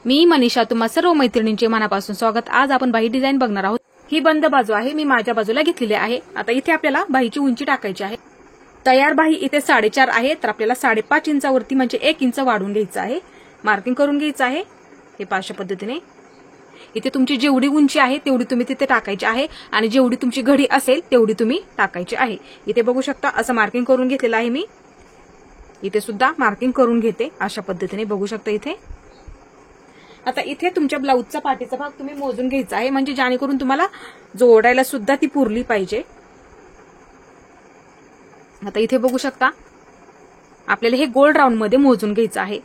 मी मनीषा, तुम्हा सर्व मैत्रिणींचे मनापासून स्वागत। आज आपण बाही डिझाइन बघणार आहोत। ही बंद बाजू आहे, मी माझ्या बाजूला घेतलेली आहे। आता इथे आपल्याला बाहीची उंची टाकायची आहे। तयार बाही इथे 4.5 आहे, तर आपल्याला 5.5 इंचावरती म्हणजे 1 इंच वाढून घ्यायचं आहे, मार्किंग करून घ्यायचं आहे। हे अशा पद्धतीने इथे तुमची जेवढी उंची आहे तेवढी तुम्ही तिथे टाकायची आहे आणि जेवढी तुमची घडी असेल तेवढी तुम्ही टाकायची आहे। इथे बघू शकता असं मार्किंग करून घेतलेलं आहे मी। इथे सुद्धा मार्किंग करून घेते अशा पद्धतीने, बघू शकता इथे। आता इथे तुमच्या ब्लाऊजचा पाठीचा भाग तुम्ही मोजून घ्यायचा आहे, म्हणजे जेणेकरून तुम्हाला जोडायला सुद्धा ती पुरली पाहिजे। आता इथे बघू शकता आपल्याला हे गोल राऊंड मध्ये मोजून घ्यायचं आहे।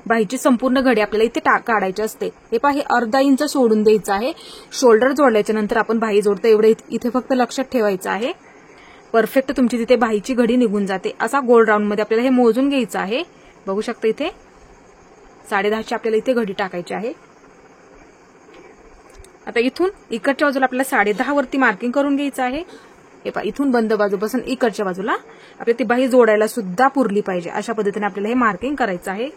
बाहीची संपूर्ण घडी आपल्याला इथे काढायची असते। हे पहा, हे अर्धा इंच सोडून द्यायचं आहे। शोल्डर जोडल्याच्या नंतर आपण बाही जोडतो, एवढे इथे फक्त लक्षात ठेवायचं आहे। परफेक्ट तुमची तिथे बाहीची घडी निघून जाते। असा गोल राऊंड मध्ये आपल्याला हे मोजून घ्यायचं आहे। बघू शकता इथे 10.5 आपल्याला इथे घडी टाकायची आहे। आता इथून इकडच्या बाजूला आपल्याला 10.5 वरती मार्किंग करून घ्यायचं आहे। हे पहा, इथून बंद बाजूपासून इकडच्या बाजूला आपल्याला ती बाही जोडायला सुद्धा पुरली पाहिजे, अशा पद्धतीने आपल्याला हे मार्किंग करायचं आहे।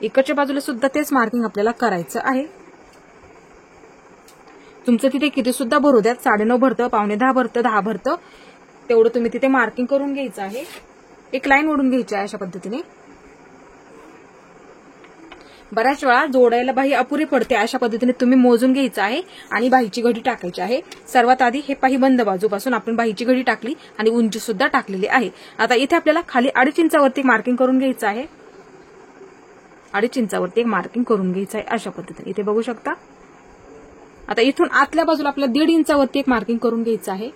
इकडच्या बाजूला सुद्धा तेच मार्किंग आपल्याला करायचं आहे। तुमचं तिथे किती सुद्धा भरू द्यात, 9.5 भरतं, 9:15 भरतं, 10 भरतं, तेवढं तुम्ही तिथे मार्किंग करून घ्यायचं आहे। एक लाईन ओढून घ्यायची आहे अशा पद्धतीने। बऱ्याच वेळा जोडायला बाही अपुरी पडते, अशा पद्धतीने तुम्ही मोजून घ्यायचं आहे आणि बाहीची घडी टाकायची आहे। सर्वात आधी हे पाही बंद बाजूपासून आपण बाहीची घडी टाकली आणि उंची सुद्धा टाकलेली आहे। आता इथे आपल्याला खाली 2.5 इंचावरती मार्किंग करून घ्यायचं आहे। 2.5 इंचावरती एक मार्किंग करून घ्यायचं आहे अशा पद्धतीने, इथे बघू शकता। आता इथून आतल्या बाजूला आपल्याला 1.5 इंचावरती एक मार्किंग करून घ्यायचं आहे।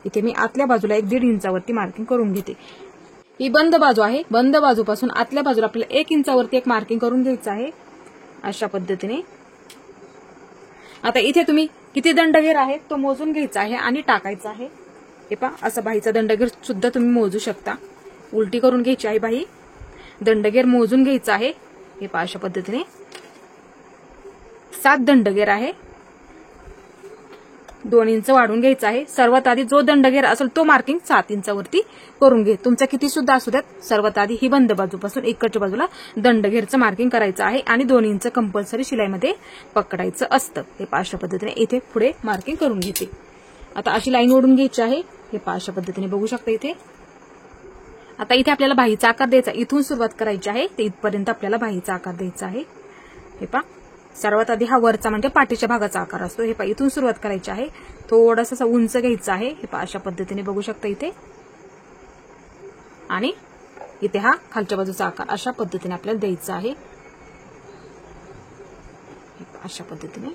इथे मी आतल्या बाजूला 1.5 इंचावरती मार्किंग करून घेते। ही बंद बाजू आहे, बंद बाजूपासून आतल्या बाजूला आपल्याला 1 इंचावरती एक मार्किंग करून घ्यायचं आहे अशा पद्धतीने। आता इथे तुम्ही किती दंडघेर आहे तो मोजून घ्यायचा आहे आणि टाकायचा आहे। हे पहा, असं बाहीचा दंडघेर सुद्धा तुम्ही मोजू शकता। उलटी करून घ्यायची आहे बाही, दंडघेर मोजून घ्यायचा आहे। हे पहा, अशा पद्धतीने 7 दंडघेर आहे, 2 इंच वाढून घ्यायचा आहे। सर्वात आधी जो दंडघेर असेल तो मार्किंग 7 इंचावरती करून घे, तुमचा किती सुद्धा असू द्यात। सर्वात आधी ही बंद बाजूपासून इकडच्या बाजूला दंडघेरचं मार्किंग करायचं आहे आणि 2 इंच कंपल्सरी शिलाईमध्ये पकडायचं असतं। हे अशा पद्धतीने इथे पुढे मार्किंग करून घेते। आता अशी लाईन ओढून घ्यायची आहे। हे अशा पद्धतीने बघू शकता इथे। आता इथे आपल्याला बाहीचा आकार द्यायचा, इथून सुरुवात करायची आहे ते इथपर्यंत आपल्याला बाहीचा आकार द्यायचा आहे। हे पहा, सर्वात आधी हा वरचा म्हणजे पाठीच्या भागाचा आकार असतो। हे पहा, इथून सुरुवात करायची आहे, थोडासा उंच घ्यायचा आहे। हे पहा, अशा पद्धतीने बघू शकता इथे। आणि इथे हा खालच्या बाजूचा आकार अशा पद्धतीने आपल्याला द्यायचा आहे। अशा पद्धतीने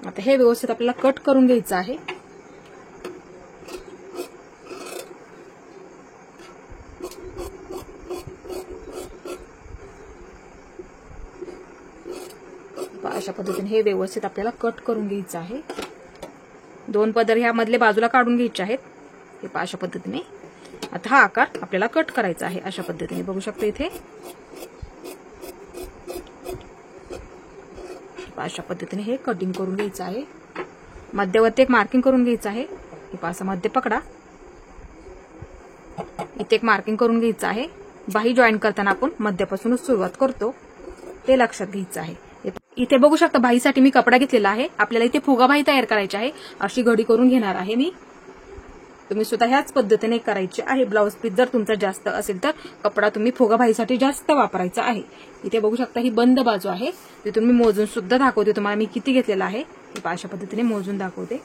आता हे व्यवस्थित आपल्याला कट करून घ्यायचं आहे। अशा पद्धतीने हे व्यवस्थित आपल्याला कट करून घ्यायचं आहे। 2 पदर ह्या मधले बाजूला काढून घ्यायचे आहेत। हे अशा पद्धतीने आता हा आकार आपल्याला कट करायचा आहे अशा पद्धतीने, बघू शकता इथे। अशा पद्धतीने हे कटिंग करून घ्यायचं आहे। मध्यवर्ती एक मार्किंग करून घ्यायचं आहे। हे असं मध्ये पकडा, इथे एक मार्किंग करून घ्यायचं आहे। बाही जॉईन करताना आपण मध्यापासूनच सुरुवात करतो, ते लक्षात घ्यायचं आहे। इथे बघू शकता बाहीसाठी मी कपडा घेतलेला आहे। आपल्याला इथे फुगा बाही तयार करायची आहे, अशी घडी करून घेणार आहे मी। तुम्ही सुद्धा ह्याच पद्धतीने करायचे आहे। ब्लाउज पीस जर तुमचा जास्त असेल तर कपडा तुम्ही फुगा बाहीसाठी जास्त वापरायचा आहे। इथे बघू शकता ही बंद बाजू आहे, तिथून मी मोजून सुद्धा दाखवते तुम्हाला मी किती घेतलेला आहे। हे अशा पद्धतीने मोजून दाखवते।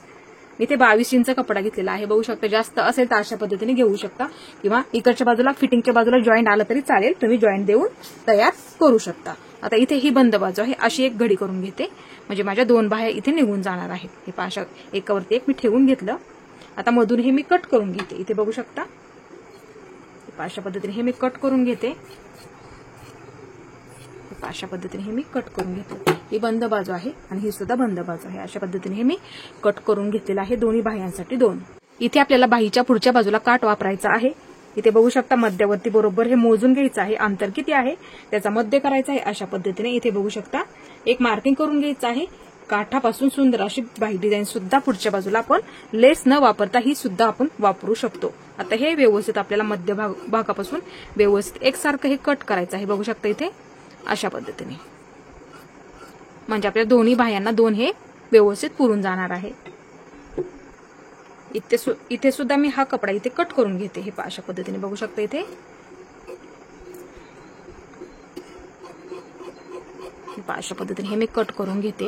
इथे 22 इंच कपडा घेतलेला आहे, बघू शकता। जास्त असेल तर अशा पद्धतीने घेऊ शकता, किंवा इकडच्या बाजूला फिटिंगच्या बाजूला जॉईंट आलं तरी चालेल, तुम्ही जॉईंट देऊन तयार करू शकता। आता इथे ही बंद बाजू आहे, अशी एक घडी करून घेते, म्हणजे माझ्या 2 बाह्या इथे निघून जाणार आहेत। हे अशा एकावरती एक मी ठेवून घेतलं। आता मधून हे मी कट करून घेते, इथे बघू शकता। अशा पद्धतीने हे मी कट करून घेते। अशा पद्धतीने हे मी कट करून घेते। ही बंद बाजू आहे आणि ही सुद्धा बंद बाजू आहे। अशा पद्धतीने हे मी कट करून घेतलेलं आहे दोन्ही बाह्यांसाठी 2। इथे आपल्याला बाहीच्या पुढच्या बाजूला काठ वापरायचा आहे। इथे बघू शकता मध्यवर्ती बरोबर हे मोजून घ्यायचं आहे, अंतर किती आहे त्याचा मध्य करायचा आहे। अशा पद्धतीने इथे बघू शकता एक मार्किंग करून घ्यायचं आहे। काठापासून सुंदर अशी बाही डिझाईन सुद्धा पुढच्या बाजूला आपण लेस न वापरता ही सुद्धा आपण वापरू शकतो। आता हे व्यवस्थित आपल्याला मध्य भागापासून व्यवस्थित एकसारखं हे कट करायचं आहे। बघू शकता इथे अशा पद्धतीने, म्हणजे आपल्या दोन्ही बाह्यांना दोन हे व्यवस्थित पुरून जाणार आहे। इथे सुद्धा मी हा कपडा इथे कट करून घेते। हे अशा पद्धतीने बघू शकता इथे अशा पद्धतीने हे मी कट करून घेते,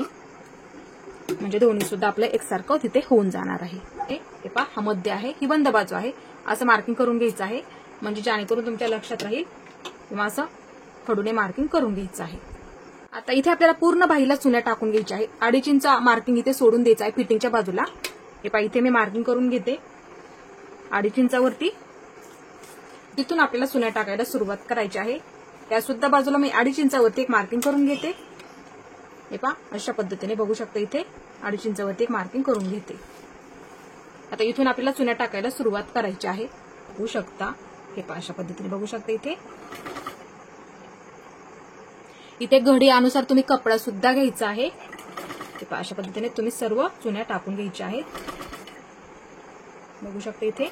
म्हणजे दोन्ही सुद्धा आपलं एकसारखं तिथे होऊन जाणार आहे। हे पहा हा मध्य आहे, ही बंद बाजू आहे, असं मार्किंग करून घ्यायचं आहे, म्हणजे जेणेकरून तुमच्या लक्षात राहील किंवा असं खडूने मार्किंग करून घ्यायचं आहे। आता इथे आपल्याला पूर्ण बाहीला चुन्या टाकून घ्यायच्या आहे। 2.5 इंच मार्किंग इथे सोडून द्यायचं आहे फिटिंगच्या बाजूला। हे पहा इथे मी मार्किंग करून घेते 2.5 इंचावरती, तिथून आपल्याला चुन्या टाकायला सुरुवात करायची आहे। त्या सुद्धा बाजूला मी 2.5 इंचावरती एक मार्किंग करून घेते। हे पहा अशा पद्धतीने बघू शकता इथे 2.5 इंचावरती एक मार्किंग करून घेते। आता इथून आपल्याला चुन्या टाकायला सुरुवात करायची आहे। बघू शकता हे पहा अशा पद्धतीने बघू शकता इथे घडी अनुसार तुम्ही कपडा सुद्धा घ्यायचा आहे। हे पहा अशा पद्धतीने तुम्ही सर्व चुन्या टाकून घ्यायच्या आहेत। बघू शकता इथे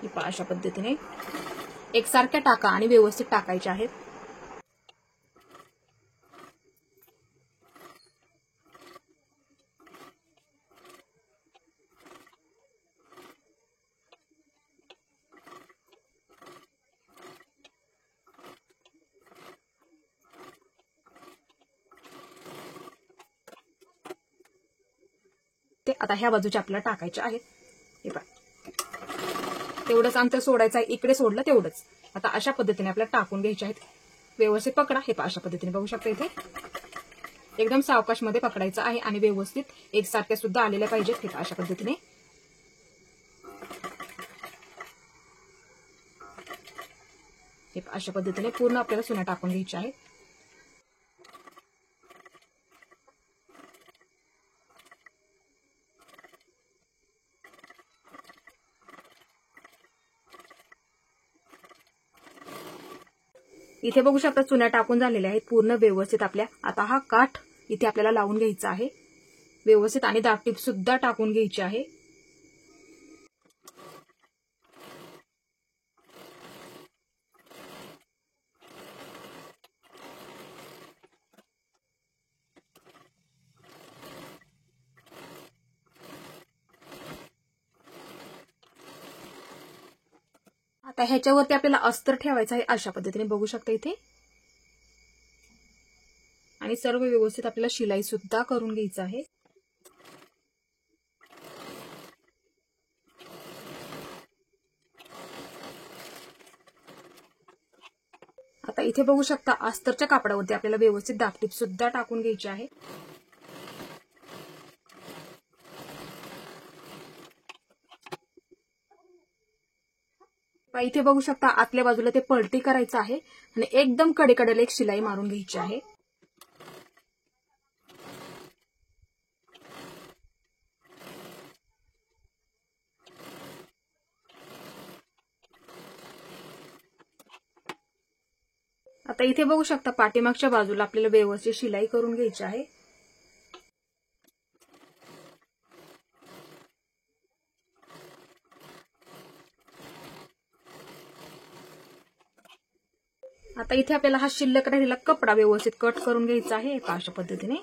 हे पहा अशा पद्धतीने एकसारख्या टाका आणि व्यवस्थित टाकायच्या आहेत। ते आता ह्या बाजूचे आपल्याला टाकायचे आहेत। हे पहा तेवढंच अंतर सोडायचं आहे, इकडे सोडलं तेवढंच। आता अशा पद्धतीने आपल्याला टाकून घ्यायचे आहेत। व्यवस्थित पकडा। हे पहा अशा पद्धतीने बघू शकता इथे एकदम सावकाश मध्ये पकडायचं आहे आणि व्यवस्थित एकसारख्या सुद्धा आलेल्या पाहिजेत। हे पहा अशा पद्धतीने हे अशा पद्धतीने पूर्ण आपल्याला चुन्या टाकून घ्यायच्या आहेत। इथे बघू शकता चुन्या टाकून झालेल्या आहेत पूर्ण व्यवस्थित आपल्या। आता हा काठ इथे आपल्याला लावून घ्यायचा आहे व्यवस्थित आणि दाबटीप सुद्धा टाकून घ्यायची आहे। आता ह्याच्यावरती आपल्याला अस्तर ठेवायचं आहे अशा पद्धतीने बघू शकता इथे, आणि सर्व व्यवस्थित आपल्याला शिलाई सुद्धा करून घ्यायचं आहे। आता इथे बघू शकता अस्तरच्या कापडावरती आपल्याला व्यवस्थित दाबटीप सुद्धा टाकून घ्यायची आहे। इथे बघू शकता आतल्या बाजूला ते पलटी करायचं आहे आणि एकदम कडेकडेला एक शिलाई मारून घ्यायची आहे। आता इथे बघू शकता पाठीमागच्या बाजूला आपल्याला व्यवस्थित शिलाई करून घ्यायची आहे। आता इथे आपल्याला हा शिल्लक राहिलेला कपडा व्यवस्थित कट करून घ्यायचा आहे अशा पद्धतीने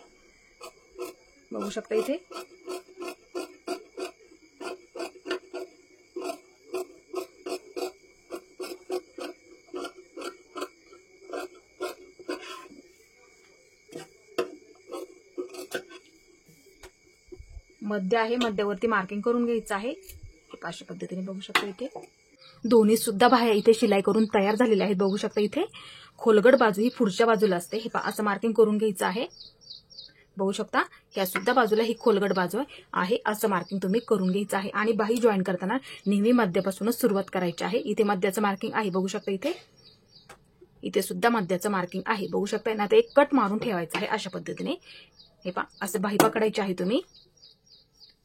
बघू शकता इथे। मध्य आहे, मध्यावरती मार्किंग करून घ्यायचं आहे अशा पद्धतीने बघू शकता इथे। दोन्ही सुद्धा बाह्या इथे शिलाई करून तयार झालेल्या आहेत बघू शकता इथे। खोलगट बाजू ही पुढच्या बाजूला असते, हे पहा असं मार्किंग करून घ्यायचं आहे बघू शकता। या सुद्धा बाजूला ही खोलगट बाजू आहे, असं मार्किंग तुम्ही करून घ्यायचं आहे। आणि बाही जॉईन करताना नेहमी मध्यापासूनच सुरुवात करायची आहे। इथे मध्याचं मार्किंग आहे बघू शकता इथे, इथे सुद्धा मध्याचं मार्किंग आहे बघू शकता ना। एक कट मारून ठेवायचं आहे अशा पद्धतीने, हे पहा असं बाही पकडायची आहे तुम्ही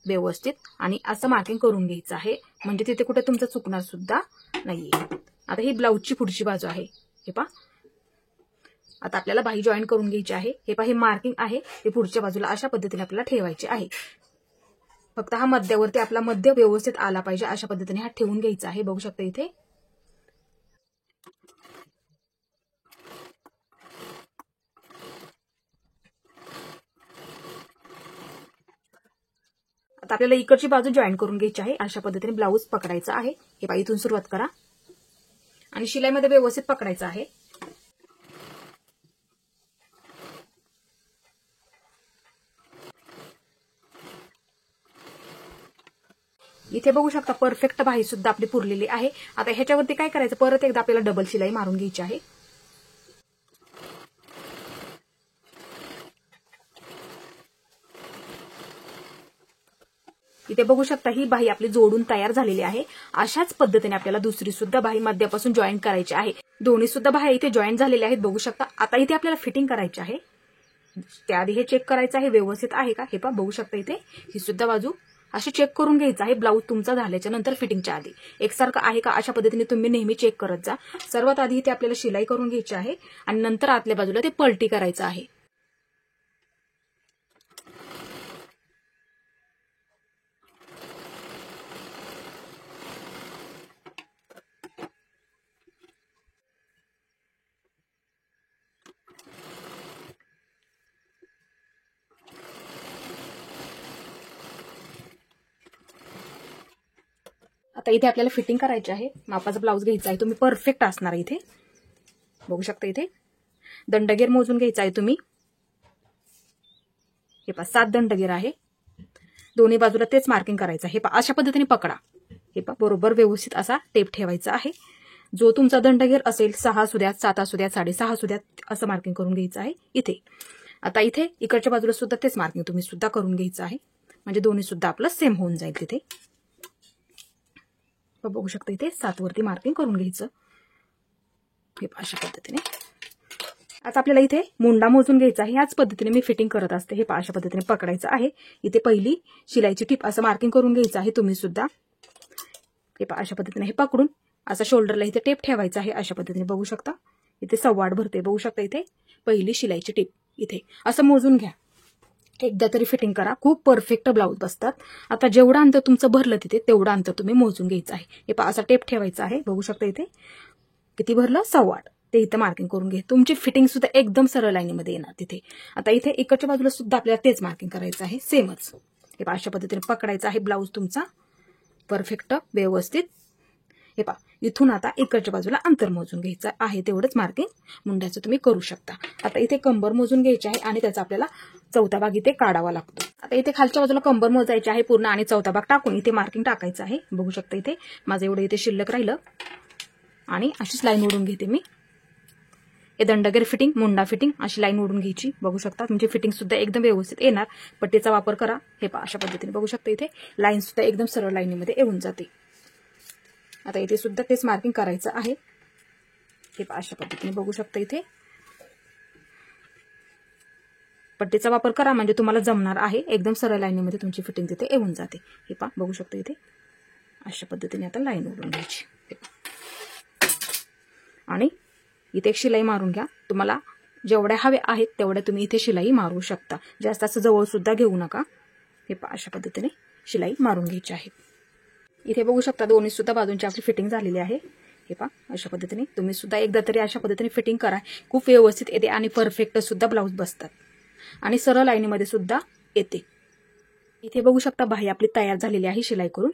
व्यवस्थित आणि असं मार्किंग करून घ्यायचं आहे, म्हणजे तिथे कुठे तुमचं चुकणार सुद्धा नाहीये। आता ही ब्लाऊजची पुढची बाजू आहे, हे पहा आता आपल्याला बाही जॉईन करून घ्यायची आहे. हे पहा, हे मार्किंग आहे ते पुढच्या बाजूला अशा पद्धतीने आपल्याला ठेवायचे आहे. फक्त हा मध्यावरती आपला मध्य व्यवस्थित आला पाहिजे अशा पद्धतीने हा ठेवून घ्यायचा आहे. बघू शकता इथे. आता आपल्याला इकडची बाजू जॉईन करून घ्यायची आहे. अशा पद्धतीने ब्लाऊज पकडायचा आहे. हे पहा, इथून सुरुवात करा आणि शिलाईमध्ये व्यवस्थित पकडायचं आहे. इथे बघू शकता परफेक्ट बाही सुद्धा आपली पुरलेली आहे. आता ह्याच्यावरती काय करायचं, परत एकदा आपल्याला डबल शिलाई मारून घ्यायची आहे. इथे बघू शकता ही बाही आपली जोडून तयार झालेली आहे. अशाच पद्धतीने आपल्याला दुसरी सुद्धा बाही मध्यापासून जॉईन करायची आहे. दोन्ही सुद्धा बाही इथे जॉईन झालेल्या आहेत. बघू शकता. आता इथे आपल्याला फिटिंग करायची आहे. त्याआधी हे चेक करायचं आहे व्यवस्थित आहे का. हे पहा, बघू शकता इथे ही सुद्धा बाजू अशी चेक करून घ्यायचं आहे. ब्लाऊज तुमचा झाल्याच्या नंतर फिटिंगच्या आधी एकसारखं आहे का अशा पद्धतीने तुम्ही नेहमी चेक करत जा. सर्वात आधी इथे आपल्याला शिलाई करून घ्यायची आहे आणि नंतर आतल्या बाजूला ते पलटी करायचं आहे. आता इथे आपल्याला फिटिंग करायची आहे. मापाचा ब्लाऊज घ्यायचा आहे. तुम्ही परफेक्ट असणार इथे. बघू शकता इथे दंडगेर मोजून घ्यायचा आहे तुम्ही. हे पहा 7 दंडगेर आहे. दोन्ही बाजूला तेच मार्किंग करायचं आहे. हे पहा, अशा पद्धतीने पकडा. हे पहा, बरोबर व्यवस्थित असा टेप ठेवायचा आहे. जो तुमचा दंडगेर असेल 6 असू द्यात, 7 असू द्यात, 6.5 असू द्यात असं मार्किंग करून घ्यायचं आहे इथे. आता इथे इकडच्या बाजूला सुद्धा तेच मार्किंग तुम्ही सुद्धा करून घ्यायचं आहे. म्हणजे दोन्ही सुद्धा आपलं सेम होऊन जाईल तिथे. बघू शकता इथे 7 वरती मार्किंग करून घ्यायचं. हे अशा पद्धतीने. आता आपल्याला इथे मुंडा मोजून घ्यायचा आहे. ह्याच पद्धतीने मी फिटिंग करत असते. हे अशा पद्धतीने पकडायचं आहे. इथे पहिली शिलाईची टिप असं मार्किंग करून घ्यायचं आहे तुम्ही सुद्धा. हे अशा पद्धतीने हे पकडून असं शोल्डरला इथे टेप ठेवायचा आहे. अशा पद्धतीने बघू शकता इथे 1.25 भरते. बघू शकता इथे पहिली शिलाईची टिप इथे असं मोजून घ्या. एकदा तरी फिटिंग करा. खूप परफेक्ट ब्लाऊज बसतात. आता जेवढं अंतर तुमचं भरलं तिथे तेवढं अंतर तुम्ही मोजून घ्यायचं आहे. हे असा टेप ठेवायचा आहे. बघू शकता इथे किती भरलं 1.25 ते इथे मार्किंग करून घे. तुमची फिटिंग सुद्धा एकदम सरळ लाईनीमध्ये येणार तिथे. आता इथे इकडच्या बाजूला सुद्धा आपल्याला तेच मार्किंग करायचं आहे सेमच. हे अशा पद्धतीने पकडायचं आहे ब्लाऊज तुमचा परफेक्ट व्यवस्थित. हे पहा, इथून आता इकडच्या बाजूला अंतर मोजून घ्यायचं आहे. तेवढंच मार्किंग मुंड्याचं तुम्ही करू शकता. आता इथे कंबर मोजून घ्यायची आहे आणि त्याचा आपल्याला चौथा भाग इथे काढावा लागतो. आता इथे खालच्या बाजूला कंबर मोजायची आहे पूर्ण आणि चौथा भाग टाकून इथे मार्किंग टाकायचं आहे. बघू शकता इथे माझं एवढं इथे शिल्लक राहिलं आणि अशीच लाईन ओढून घेते मी. हे दंडगेर फिटिंग, मुंडा फिटिंग अशी लाईन ओढून घ्यायची. बघू शकता तुमची फिटिंग सुद्धा एकदम व्यवस्थित येणार. पट्टीचा वापर करा. हे पहा, अशा पद्धतीने बघू शकता इथे लाईन सुद्धा एकदम सरळ लाईनीमध्ये येऊन जाते. आता इथे सुद्धा तेच मार्किंग करायचं आहे. हे अशा पद्धतीने बघू शकता इथे पट्टीचा वापर करा म्हणजे तुम्हाला जमणार आहे. एकदम सरळ लाईनीमध्ये तुमची फिटिंग तिथे येऊन जाते. हे पहा, बघू शकता इथे अशा पद्धतीने आता लाईन ओढून घ्यायची आणि इथे एक शिलाई मारून घ्या. तुम्हाला जेवढ्या हव्या आहेत तेवढ्या तुम्ही इथे शिलाई मारू शकता. जास्त असं जवळ सुद्धा घेऊ नका. हे पहा, अशा पद्धतीने शिलाई मारून घ्यायची आहे. इथे बघू शकता दोन्ही सुद्धा बाजूंची आपली फिटिंग झालेली आहे. हे पहा, अशा पद्धतीने तुम्ही सुद्धा एकदा तरी अशा पद्धतीने फिटिंग करा. खूप व्यवस्थित येते आणि परफेक्ट सुद्धा ब्लाऊज बसतात आणि सरळ लाईनीमध्ये सुद्धा येते. इथे बघू शकता बाही आपली तयार झालेली आहे शिलाई करून.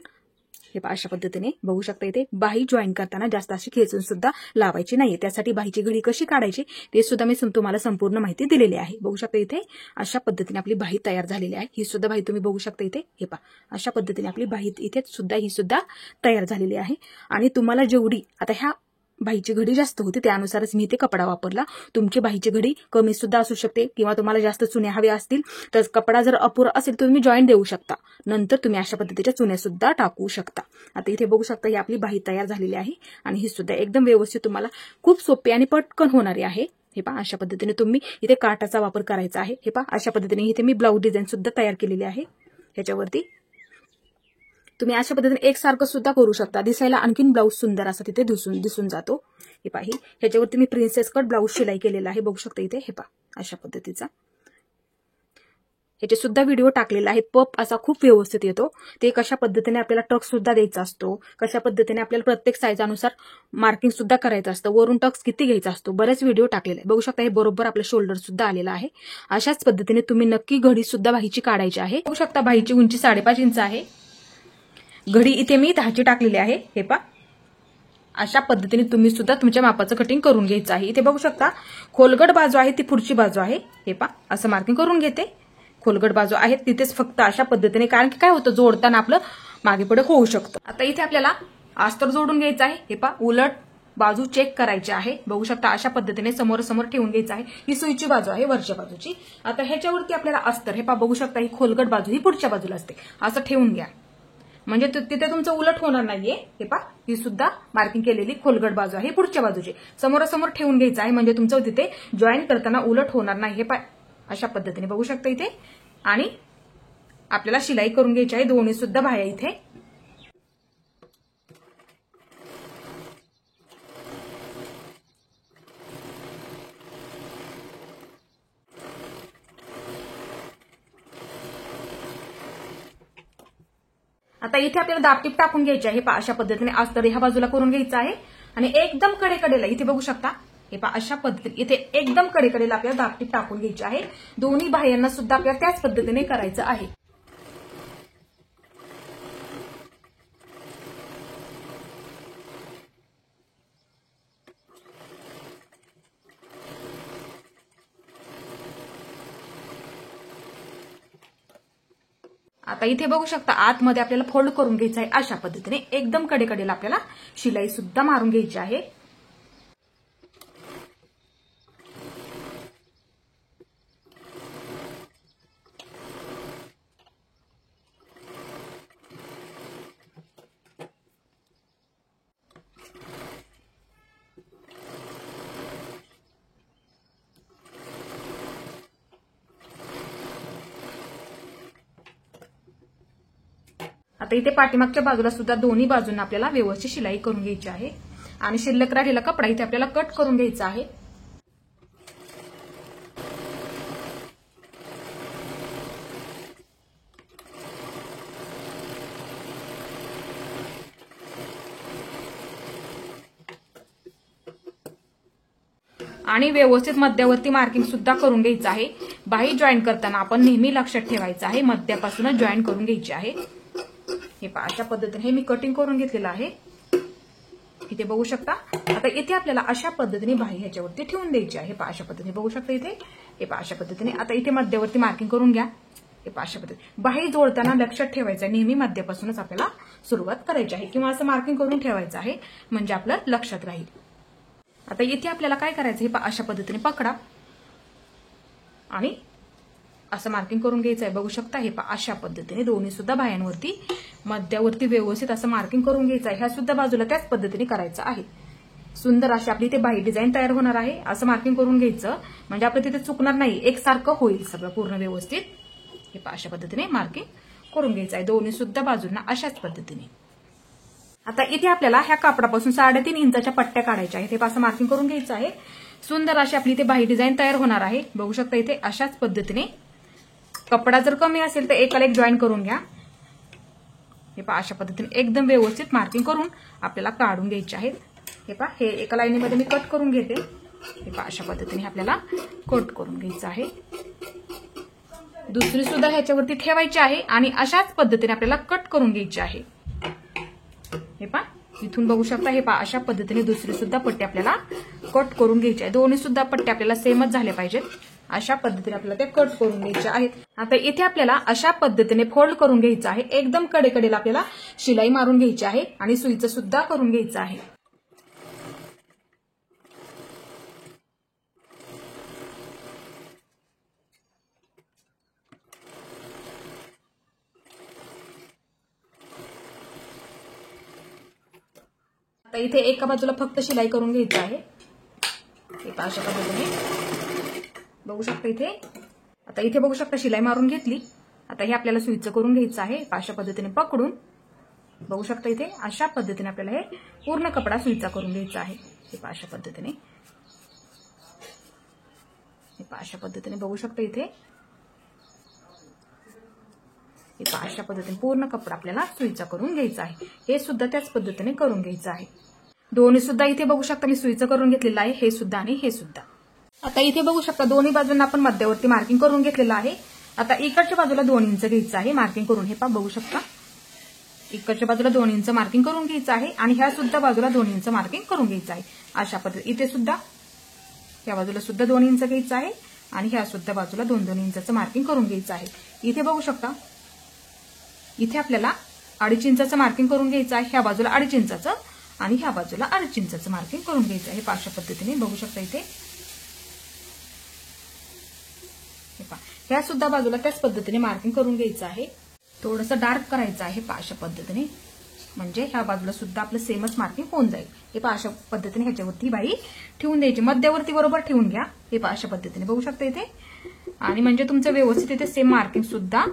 हे अशा पद्धतीने बघू शकता इथे बाही जॉईन करताना जास्त अशी खेचून सुद्धा लावायची नाहीये. त्यासाठी बाहीची घडी कशी काढायची ते सुद्धा मी तुम्हाला संपूर्ण माहिती दिलेली आहे. बघू शकता इथे अशा पद्धतीने आपली बाही तयार झालेली आहे. ही सुद्धा बाही तुम्ही बघू शकता इथे. हे पहा, अशा पद्धतीने आपली बाही इथे सुद्धा ही सुद्धा तयार झालेली आहे. आणि तुम्हाला जेवढी आता ह्या बाहीची घडी जास्त होती त्यानुसारच मी इथे कपडा वापरला. तुमची बाहीची घडी कमी सुद्धा असू शकते किंवा तुम्हाला जास्त चुन्या हव्या असतील तर कपडा जर अपुरा असेल तर तुम्ही जॉईन देऊ शकता. नंतर तुम्ही अशा पद्धतीच्या चुन्या सुद्धा टाकू शकता. आता इथे बघू शकता ही आपली बाही तयार झालेली आहे आणि ही सुद्धा एकदम व्यवस्थित तुम्हाला खूप सोपी आणि पटकन होणारी आहे. हे पहा, अशा पद्धतीने तुम्ही इथे काटाचा वापर करायचा आहे. हे पहा, अशा पद्धतीने इथे मी ब्लाऊज डिझाईन सुद्धा तयार केलेली आहे. ह्याच्यावरती तुम्ही अशा पद्धतीने एकसारखं सुद्धा करू शकता. दिसायला आणखीन ब्लाऊज सुंदर असा तिथे दिसून जातो. हे पहा, ह्याच्यावरती मी प्रिन्सेस कट ब्लाऊज शिलाई केलेला आहे, बघू शकता इथे. हे पहा अशा पद्धतीचा. ह्याचे सुद्धा व्हिडिओ टाकलेला आहे. पप असा खूप व्यवस्थित येतो. ते कशा पद्धतीने आपल्याला टक्स सुद्धा द्यायचा असतो, कशा पद्धतीने आपल्याला प्रत्येक साईजनुसार मार्किंग सुद्धा करायचं असतं, वरून टक्स किती घ्यायचा असतो, बरेच व्हिडिओ टाकलेले आहे. बघू शकता हे बरोबर आपलं शोल्डर सुद्धा आलेला आहे. अशाच पद्धतीने तुम्ही नक्की घडी सुद्धा बाहीची काढायची आहे. बघू शकता बाहीची उंची 5.5 इंच आहे. घडी इथे मी 10ची टाकलेली आहे. हे पहा अशा पद्धतीने तुम्ही सुद्धा तुमच्या मापाचं कटिंग करून घ्यायचं आहे. इथे बघू शकता खोलगट बाजू आहे ती पुढची बाजू आहे. हे पहा असं मार्किंग करून घेते. खोलगट बाजू आहे तिथेच फक्त अशा पद्धतीने, कारण की काय होतं जोडताना आपलं मागे पुढे होऊ शकतं. आता इथे आपल्याला अस्तर जोडून घ्यायचं आहे. हे पहा उलट बाजू चेक करायची आहे. बघू शकता अशा पद्धतीने समोर समोर ठेवून घ्यायचं आहे. ही सुईची बाजू आहे वरच्या बाजूची. आता ह्याच्यावरती आपल्याला अस्तर, हे पहा बघू शकता ही खोलगट बाजू ही पुढच्या बाजूला असते, असं ठेवून घ्या म्हणजे तिथे तुमचं उलट होणार नाहीये. हे पहा ही सुद्धा मार्किंग केलेली खोलगट बाजू आहे पुढच्या बाजूची, समोरासमोर ठेवून घ्यायचं आहे म्हणजे तुमचं तिथे जॉईन करताना उलट होणार नाही. हे पहा अशा पद्धतीने बघू शकता इथे. आणि आपल्याला शिलाई करून घ्यायची आहे दोन्ही सुद्धा बाह्या इथे. आता इथे आपल्याला दाबटीप टाकून घ्यायची आहे. पहा अशा पद्धतीने अस्तर ह्या बाजूला करून घ्यायचं आहे आणि एकदम कडेकडेला इथे बघू शकता. हे पहा अशा पद्धतीने इथे एकदम कडेकडेला आपल्याला दाबटीप टाकून घ्यायची आहे. दोन्ही बाह्यांना सुद्धा आपल्याला त्याच पद्धतीने करायचं आहे. आता इथे बघू शकता आतमध्ये आपल्याला फोल्ड करून घ्यायचं आहे. अशा पद्धतीने एकदम कडेकडेला आपल्याला शिलाई सुद्धा मारून घ्यायची आहे. आता इथे पाठीमागच्या बाजूला सुद्धा दोन्ही बाजूंना आपल्याला व्यवस्थित शिलाई करून घ्यायची आहे आणि शिल्लक राहिलेला कपडा इथे आपल्याला कट करून घ्यायचा आहे. आणि व्यवस्थित मध्यावरती मार्किंग सुद्धा करून घ्यायचं आहे. बाही जॉईन करताना आपण नेहमी लक्षात ठेवायचं आहे मध्यापासूनच जॉईन करून घ्यायची आहे. हे पहा अशा पद्धतीने हे मी कटिंग करून घेतलेलं आहे. इथे बघू शकता. आता इथे आपल्याला अशा पद्धतीने बाही ह्याच्यावरती ठेवून द्यायची आहे. पहा अशा पद्धतीने बघू शकता इथे. हे पहा अशा पद्धतीने. आता इथे मध्यावरती मार्किंग करून घ्या. हे पहा अशा पद्धतीने बाही जोडताना लक्षात ठेवायचं आहे नेहमी मध्यापासूनच आपल्याला सुरुवात करायची आहे किंवा असं मार्किंग करून ठेवायचं आहे म्हणजे आपलं लक्षात राहील. आता इथे आपल्याला काय करायचं, हे पहा अशा पद्धतीने पकडा आणि असं मार्किंग करून घ्यायचं आहे. बघू शकता. हे पहा अशा पद्धतीने दोन्ही सुद्धा बाह्यांवरती मध्यावरती व्यवस्थित असं मार्किंग करून घ्यायचं आहे. ह्या सुद्धा बाजूला त्याच पद्धतीने करायचं आहे. सुंदर अशी आपली इथे बाही डिझाईन तयार होणार आहे. असं मार्किंग करून घ्यायचं म्हणजे आपलं तिथे चुकणार नाही, एकसारखं होईल सगळं पूर्ण व्यवस्थित. हे पहा अशा पद्धतीने मार्किंग करून घ्यायचं आहे दोन्ही सुद्धा बाजूंना अशाच पद्धतीने. आता इथे आपल्याला ह्या कापडापासून 3.5 इंचाच्या पट्ट्या काढायच्या आहेत. हे असं मार्किंग करून घ्यायचं आहे. सुंदर अशी आपली इथे बाही डिझाईन तयार होणार आहे. बघू शकता इथे अशाच पद्धतीने. कपडा जर कमी असेल तर एकाला एक जॉईन करून घ्या. हे पहा अशा पद्धतीने एकदम व्यवस्थित मार्किंग करून आपल्याला काढून घ्यायचे आहेत. हे पहा हे एका लाईनीमध्ये मी कट करून घेते. हे पहा अशा पद्धतीने आपल्याला कट करून घ्यायचं आहे. दुसरी सुद्धा ह्याच्यावरती ठेवायची आहे आणि अशाच पद्धतीने आपल्याला कट करून घ्यायची आहे. हे पहा इथून बघू शकता. हे पहा अशा पद्धतीने दुसरी सुद्धा पट्टी आपल्याला कट करून घ्यायची आहे. दोन्ही सुद्धा पट्टी आपल्याला सेमच झाल्या पाहिजेत. अशा पद्धतीने आपल्याला ते कट करून घ्यायचे आहेत. आता इथे आपल्याला अशा पद्धतीने फोल्ड करून घ्यायचं आहे. एकदम कडेकडेला आपल्याला शिलाई मारून घ्यायची आहे आणि सुईचं सुद्धा करून घ्यायचं आहे. आता इथे एका बाजूला फक्त शिलाई करून घ्यायचं आहे. हे पहा अशा पद्धतीने बघू शकता इथे. आता इथे बघू शकता शिलाई मारून घेतली. आता हे आपल्याला सुईचं करून घ्यायचं आहे. अशा पद्धतीने पकडून बघू शकता इथे अशा पद्धतीने आपल्याला हे पूर्ण कपडा सुईचा करून घ्यायचा आहे. हे पहा अशा पद्धतीने, हे पहा अशा पद्धतीने बघू शकता इथे, हे पहा अशा पद्धतीने पूर्ण कपडा आपल्याला सुईचा करून घ्यायचा आहे. हे सुद्धा त्याच पद्धतीने करून घ्यायचं आहे. दोन्ही सुद्धा इथे बघू शकता मी सुईचं करून घेतलेलं आहे, हे सुद्धा आणि हे सुद्धा. आता इथे बघू शकता दोन्ही बाजूंना आपण मध्यावरती मार्किंग करून घेतलेलं आहे. आता इकडच्या बाजूला 2 इंच घ्यायचं आहे मार्किंग करून. हे पहा बघू शकता इकडच्या बाजूला 2 इंच मार्किंग करून घ्यायचं आहे आणि ह्या सुद्धा बाजूला 2 इंच मार्किंग करून घ्यायचं आहे. अशा पद्धतीने इथे सुद्धा या बाजूला सुद्धा 2 इंच घ्यायचं आहे आणि ह्या सुद्धा बाजूला 2-2 इंचाचं मार्किंग करून घ्यायचं आहे. इथे बघू शकता इथे आपल्याला 2.5 इंचाचं मार्किंग करून घ्यायचं आहे. ह्या बाजूला 2.5 इंचाचं आणि ह्या बाजूला 2.5 इंचाचं मार्किंग करून घ्यायचं आहे. अशा पद्धतीने बघू शकता इथे, ह्या सुद्धा बाजूला त्याच पद्धतीने मार्किंग करून घ्यायचं आहे. थोडंसं डार्क करायचं आहे अशा पद्धतीने, म्हणजे ह्या बाजूला सुद्धा आपलं सेमच मार्किंग होऊन जाईल. हे अशा पद्धतीने ह्याच्यावरती बाई ठेवून द्यायची, मध्यावरती बरोबर ठेवून घ्या. हे अशा पद्धतीने बघू शकता इथे, आणि म्हणजे तुमचं व्यवस्थित इथे सेम मार्किंग सुद्धा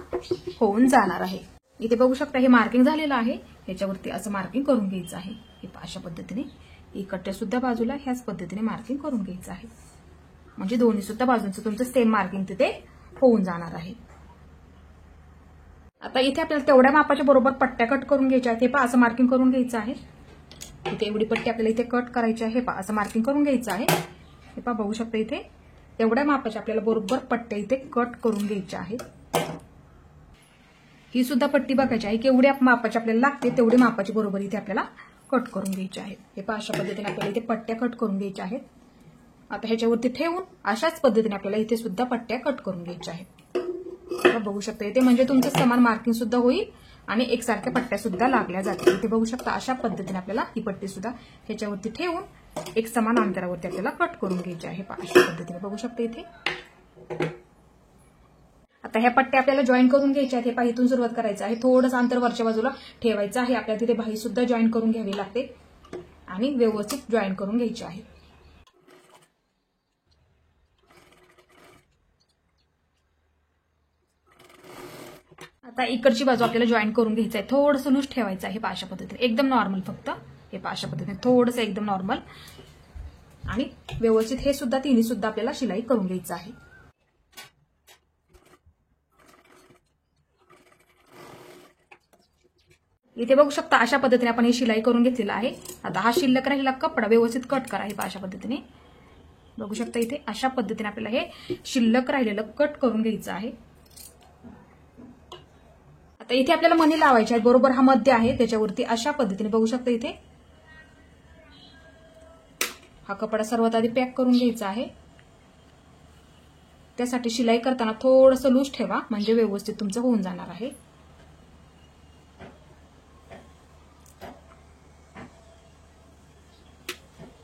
होऊन जाणार आहे. इथे बघू शकता हे मार्किंग झालेलं आहे. ह्याच्यावरती असं मार्किंग करून घ्यायचं आहे. हे अशा पद्धतीने इकडच्या सुद्धा बाजूला ह्याच पद्धतीने मार्किंग करून घ्यायचं आहे, म्हणजे दोन्ही सुद्धा बाजूंचं तुमचं सेम मार्किंग तिथे होऊन जाणार आहे. आता इथे आपल्याला तेवढ्या मापाच्या बरोबर पट्ट्या कट करून घ्यायच्या आहेत. हे पहा असं मार्किंग करून घ्यायचं आहे. इथे एवढी पट्टी आपल्याला इथे कट करायची आहे. हे पहा असं मार्किंग करून घ्यायचं आहे. हे पहा बघू शकता इथे तेवढ्या मापाच्या आपल्याला बरोबर पट्ट्या इथे कट करून घ्यायच्या आहेत. ही सुद्धा पट्टी बघायची आहे की एवढ्या मापाची आपल्याला लागते तेवढी मापाची बरोबर इथे आपल्याला कट करून घ्यायची आहे. हे पहा अशा पद्धतीने आपल्याला इथे पट्ट्या कट करून घ्यायच्या आहेत. आता ह्याच्यावरती ठेवून अशाच पद्धतीने आपल्याला इथे सुद्धा पट्ट्या कट करून घ्यायच्या आहेत. बघू शकता इथे, म्हणजे तुमचं समान मार्किंग सुद्धा होईल आणि एकसारख्या पट्ट्या सुद्धा लागल्या जातील. इथे बघू शकता अशा पद्धतीने आपल्याला ही पट्टी सुद्धा ह्याच्यावरती ठेवून एक समान अंतरावरती आपल्याला कट करून घ्यायची आहे. अशा पद्धतीने बघू शकता इथे. आता ह्या पट्ट्या आपल्याला जॉईन करून घ्यायच्या आहेत. हे पहा इथून सुरुवात करायचं आहे, थोडंसं अंतर वरच्या बाजूला ठेवायचं आहे. आपल्याला तिथे बाही सुद्धा जॉईन करून घ्यावी लागते आणि व्यवस्थित जॉईन करून घ्यायची आहे. आता इकडची बाजू आपल्याला जॉईन करून घ्यायचं आहे, थोडंसं लूज ठेवायचं आहे. अशा पद्धतीने एकदम नॉर्मल, फक्त हे अशा पद्धतीने थोडंसं एकदम नॉर्मल, आणि व्यवस्थित हे सुद्धा तिन्ही सुद्धा आपल्याला शिलाई करून घ्यायचं आहे. इथे बघू शकता अशा पद्धतीने आपण हे शिलाई करून घेतलेलं आहे. आता हा शिल्लक राहिलेला कपडा व्यवस्थित कट करा. हे अशा पद्धतीने बघू शकता इथे अशा पद्धतीने आपल्याला हे शिल्लक राहिलेलं कट करून घ्यायचं आहे. आता इथे आपल्याला मणी लावायचे आहे, बरोबर हा मध्य आहे त्याच्यावरती अशा पद्धतीने बघू शकता इथे हा कपडा सर्वात आधी पॅक करून घ्यायचा आहे. त्यासाठी शिलाई करताना थोडंसं लूज ठेवा, म्हणजे व्यवस्थित तुमचं होऊन जाणार आहे.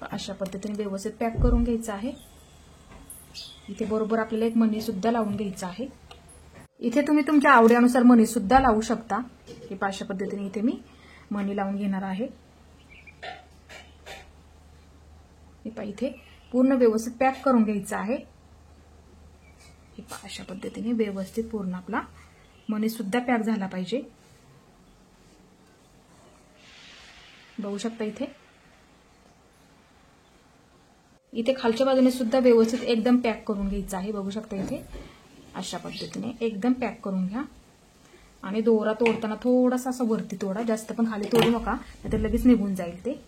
अशा पद्धतीने व्यवस्थित पॅक करून घ्यायचं आहे. इथे बरोबर आपल्याला एक मणी सुद्धा लावून घ्यायचा आहे. इथे तुम्ही तुमच्या आवडीनुसार मणी सुद्धा लावू शकता. हे अशा पद्धतीने इथे मी मणी लावून घेणार आहे. इथे पूर्ण व्यवस्थित पॅक करून घ्यायचं आहे. अशा पद्धतीने व्यवस्थित पूर्ण आपला मणी सुद्धा पॅक झाला पाहिजे. बघू शकता इथे खालच्या बाजूने सुद्धा व्यवस्थित एकदम पॅक करून घ्यायचं आहे. बघू शकता इथे अशा पद्धतीने एकदम पॅक करून घ्या. आणि दोरा तोडताना थोडासा असं वरती तोडा, जास्त पण खाली तोडू नका, नाहीतर लगेच निघून जाईल ते.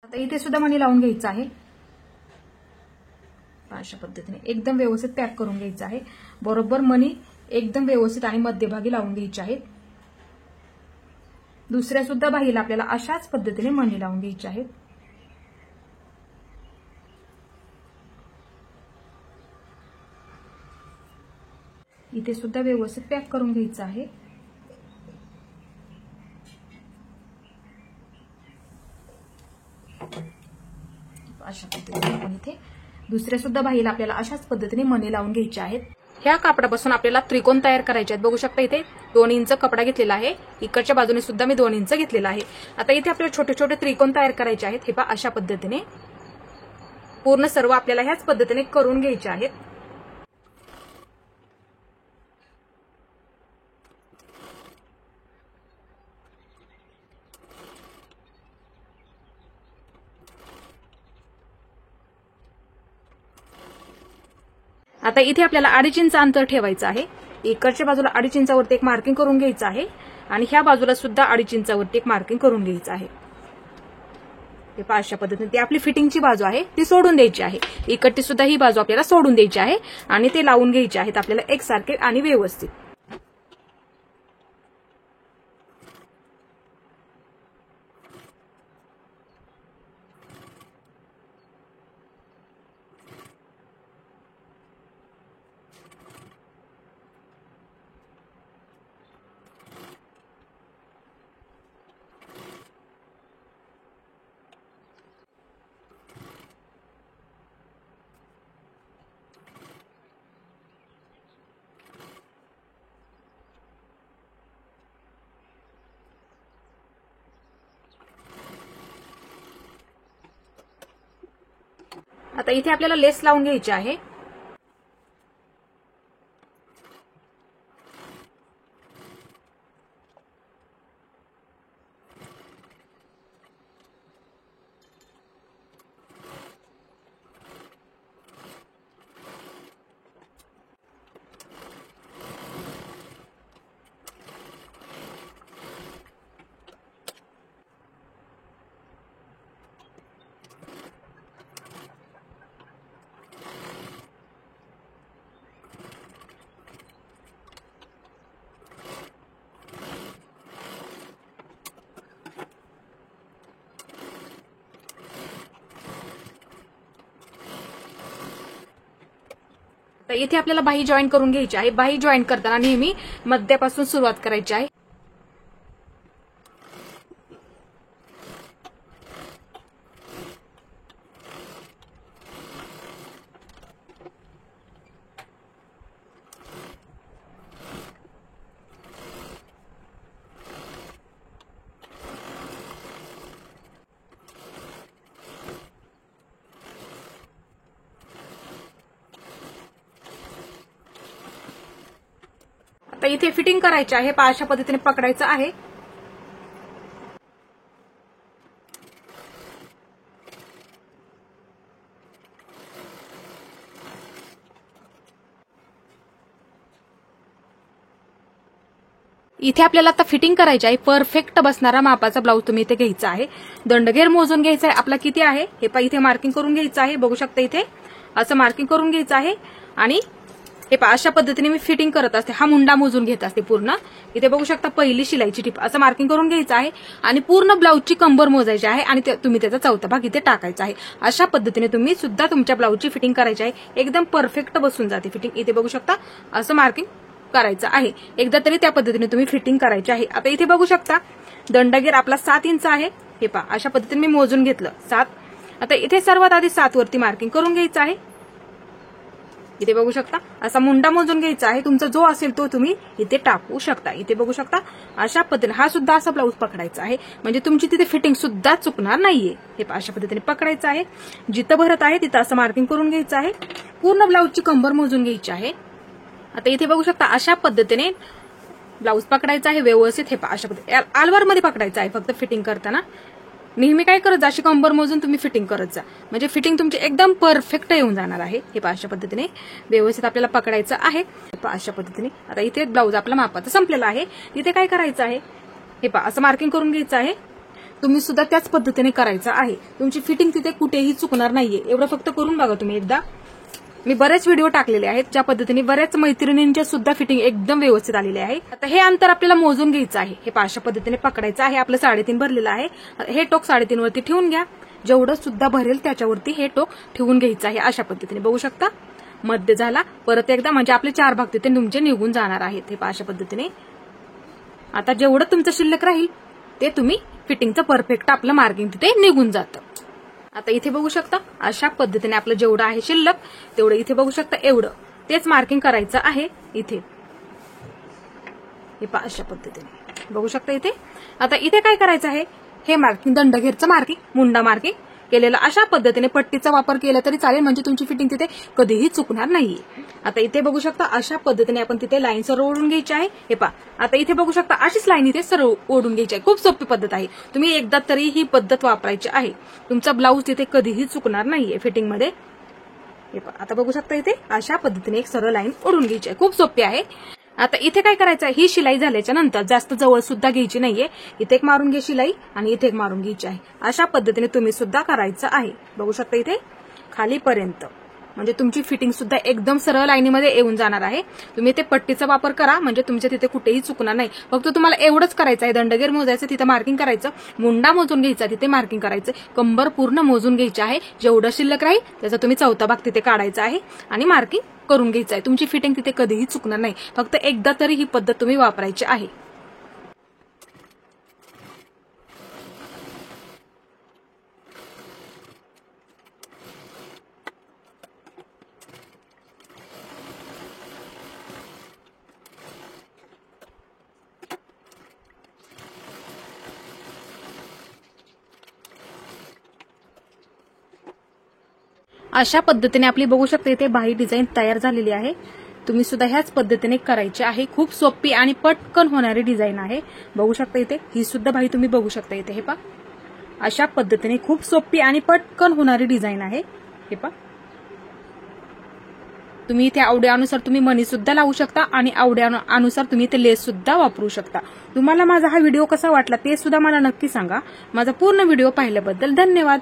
आता इथे सुद्धा मणी लावून घ्यायचं आहे. अशा पद्धतीने एकदम व्यवस्थित पॅक करून घ्यायचं आहे. बरोबर मणी एकदम व्यवस्थित आणि मध्यभागी लावून घ्यायचे आहेत. दुसऱ्या सुद्धा बाहीला आपल्याला अशाच पद्धतीने मणी लावून घ्यायचे आहेत. इथे सुद्धा व्यवस्थित पॅक करून घ्यायचं आहे. अशा पद्धतीने आपण इथे दुसऱ्या सुद्धा बाहीला आपल्याला अशाच पद्धतीने मणी लावून घ्यायचे आहेत. ह्या कापडापासून आपल्याला त्रिकोण तयार करायचे आहेत. बघू शकता इथे 2 इंच कपडा घेतलेला आहे. इकडच्या बाजूने सुद्धा मी 2 इंच घेतलेला आहे. आता इथे आपल्याला छोटे छोटे त्रिकोण तयार करायचे आहेत. हे पहा अशा पद्धतीने पूर्ण सर्व आपल्याला ह्याच पद्धतीने करून घ्यायचे आहेत. आता इथे आपल्याला 2.5 इंच अंतर ठेवायचं आहे. इकडच्या बाजूला 2.5 इंचावरती एक मार्किंग करून घ्यायचं आहे आणि ह्या बाजूला सुद्धा 2.5 इंचावरती एक मार्किंग करून घ्यायचं आहे. हे पहा अशा पद्धतीने ती आपली फिटिंगची बाजू आहे ती सोडून द्यायची आहे. इकडची सुद्धा ही बाजू आपल्याला सोडून द्यायची आहे आणि ते लावून घ्यायचे आहेत आपल्याला एकसारखे आणि व्यवस्थित. आता इथे आपल्याला लेस लावून घ्यायची आहे. तर इथे आपल्याला बाही जॉईन करून घ्यायची आहे. बाही जॉईन करताना नेहमी मध्यापासून सुरुवात करायची आहे. आता इथे फिटिंग करायची आहे. अशा पद्धतीने पकडायचं आहे. इथे आपल्याला आता फिटिंग करायची आहे. परफेक्ट बसणारा मापाचा ब्लाऊज तुम्ही इथे घ्यायचा आहे. दंडगेर मोजून घ्यायचा आहे आपला किती आहे हे पहा. इथे मार्किंग करून घ्यायचं आहे. बघू शकता इथे असं मार्किंग करून घ्यायचं आहे आणि हे पहा अशा पद्धतीने मी फिटिंग करत असते. हा मुंडा मोजून घेत असते पूर्ण. इथे बघू शकता पहिली शिलाईची टिप असं मार्किंग करून घ्यायचं आहे आणि पूर्ण ब्लाऊजची कंबर मोजायची आहे आणि तुम्ही त्याचा चौथा भाग इथे टाकायचा आहे. अशा पद्धतीने तुम्ही सुद्धा तुमच्या ब्लाऊजची फिटिंग करायची आहे. एकदम परफेक्ट बसून जाते फिटिंग. इथे बघू शकता असं मार्किंग करायचं आहे. एकदा तरी त्या पद्धतीने तुम्ही फिटिंग करायची आहे. आता इथे बघू शकता दंडगेर आपला 7 इंच आहे. हे पहा अशा पद्धतीने मी मोजून घेतलं 7. आता इथे सर्वात आधी 7 वरती मार्किंग करून घ्यायचं आहे. इथे बघू शकता असा मुंडा मोजून घ्यायचा आहे. तुमचा जो असेल तो तुम्ही इथे टाकू शकता. इथे बघू शकता अशा पद्धतीने हा सुद्धा असा ब्लाऊज पकडायचा आहे म्हणजे तुमची तिथे फिटिंग सुद्धा चुकणार नाहीये. हे अशा पद्धतीने पकडायचं आहे. जिथं भरत आहे तिथं असं मार्किंग करून घ्यायचं आहे. पूर्ण ब्लाऊजची कंबर मोजून घ्यायची आहे. आता इथे बघू शकता अशा पद्धतीने ब्लाऊज पकडायचा आहे व्यवस्थित. हे अशा पद्धतीने आलवारमध्ये पकडायचं आहे फक्त फिटिंग करताना. नेहमी काय करत जा अशी कंबर मोजून तुम्ही फिटिंग करत जा म्हणजे फिटिंग तुमची एकदम परफेक्ट येऊन जाणार आहे. हे अशा पद्धतीने व्यवस्थित आपल्याला पकडायचं आहे. अशा पद्धतीने आता इथे ब्लाऊज आपला मापाचा संपलेला आहे. इथे काय करायचं आहे हे असं मार्किंग करून घ्यायचं आहे. तुम्ही सुद्धा त्याच पद्धतीने करायचं आहे. तुमची फिटिंग तिथे कुठेही चुकणार नाहीये. एवढं फक्त करून बघा तुम्ही एकदा. मी बरेच व्हिडिओ टाकलेले आहेत ज्या पद्धतीने बऱ्याच मैत्रिणींच्या सुद्धा फिटिंग एकदम व्यवस्थित आलेली आहे. आता हे अंतर आपल्याला मोजून घ्यायचं आहे. हे अशा पद्धतीने पकडायचं आहे. आपलं 3.5 भरलेलं आहे. हे टोक 3.5 वरती ठेवून घ्या. जेवढं सुद्धा भरेल त्याच्यावरती हे टोक ठेवून घ्यायचं आहे. अशा पद्धतीने बघू शकता मध्य झाला. परत एकदा म्हणजे आपले 4 भाग तिथे तुमचे निघून जाणार आहेत. हे अशा पद्धतीने आता जेवढं तुमचं शिल्लक राहील ते तुम्ही फिटिंगचं परफेक्ट आपलं मार्किंग तिथे निघून जातं. आता इथे बघू शकता अशा पद्धतीने आपलं जेवढं आहे शिल्लक तेवढं इथे बघू शकता एवढं तेच मार्किंग करायचं आहे. इथे हे पहा अशा पद्धतीने बघू शकता इथे. आता इथे काय करायचं आहे, हे मार्किंग दंडघेरचं मार्किंग, मुंडा मार्किंग केलेलं अशा पद्धतीने पट्टीचा वापर केला तरी चालेल, म्हणजे तुमची फिटिंग तिथे कधीही चुकणार नाहीये. आता इथे बघू शकता अशा पद्धतीने आपण तिथे लाईन सरळ ओढून घ्यायची आहे. हे पहा आता इथे बघू शकता अशीच लाईन इथे सरळ ओढून घ्यायची आहे. खूप सोपी पद्धत आहे, तुम्ही एकदा तरी ही पद्धत वापरायची आहे. तुमचा ब्लाऊज तिथे कधीही चुकणार नाहीये फिटिंग मध्ये. हे पहा आता बघू शकता इथे अशा पद्धतीने एक सरळ लाईन ओढून घ्यायची आहे. खूप सोपी आहे. आता इथे काय करायचं आहे, ही शिलाई झाल्याच्या नंतर जास्त जवळ सुद्धा घ्यायची नाहीये. इथे एक मारून घे शिलाई आणि इथे एक मारून घ्यायची आहे. अशा पद्धतीने तुम्ही सुद्धा करायचं आहे. बघू शकता इथे खालीपर्यंत, म्हणजे तुमची फिटिंग सुद्धा एकदम सरळ लाईनीमध्ये येऊन जाणार आहे. तुम्ही ते पट्टीचा वापर करा, म्हणजे तुमच्या तिथे कुठेही चुकणार नाही. फक्त तुम्हाला एवढंच करायचं आहे, दंडगेर मोजायचं, तिथे मार्किंग करायचं, मुंडा मोजून घ्यायचा, तिथे मार्किंग करायचं, कंबर पूर्ण मोजून घ्यायची आहे. जेवढं शिल्लक राहील त्याचा तुम्ही चौथा भाग तिथे काढायचा आहे आणि मार्किंग करून घ्यायचं आहे. तुमची फिटिंग तिथे कधीही चुकणार नाही. फक्त एकदा तरी ही पद्धत तुम्ही वापरायची आहे. अशा पद्धतीने आपली बघू शकता इथे बाही डिझाईन तयार झालेली आहे. तुम्ही सुद्धा ह्याच पद्धतीने करायची आहे. खूप सोपी आणि पटकन होणारी डिझाईन आहे. बघू शकता इथे ही सुद्धा बाही तुम्ही बघू शकता इथे. हे पहा अशा पद्धतीने खूप सोपी आणि पटकन होणारी डिझाईन आहे. हे पहा तुम्ही इथे आवड्यानुसार तुम्ही मणी सुद्धा लावू शकता आणि आवड्यानुसार तुम्ही इथे लेस सुद्धा वापरू शकता. तुम्हाला माझा हा व्हिडिओ कसा वाटला ते सुद्धा मला नक्की सांगा. माझा पूर्ण व्हिडिओ पाहिल्याबद्दल धन्यवाद.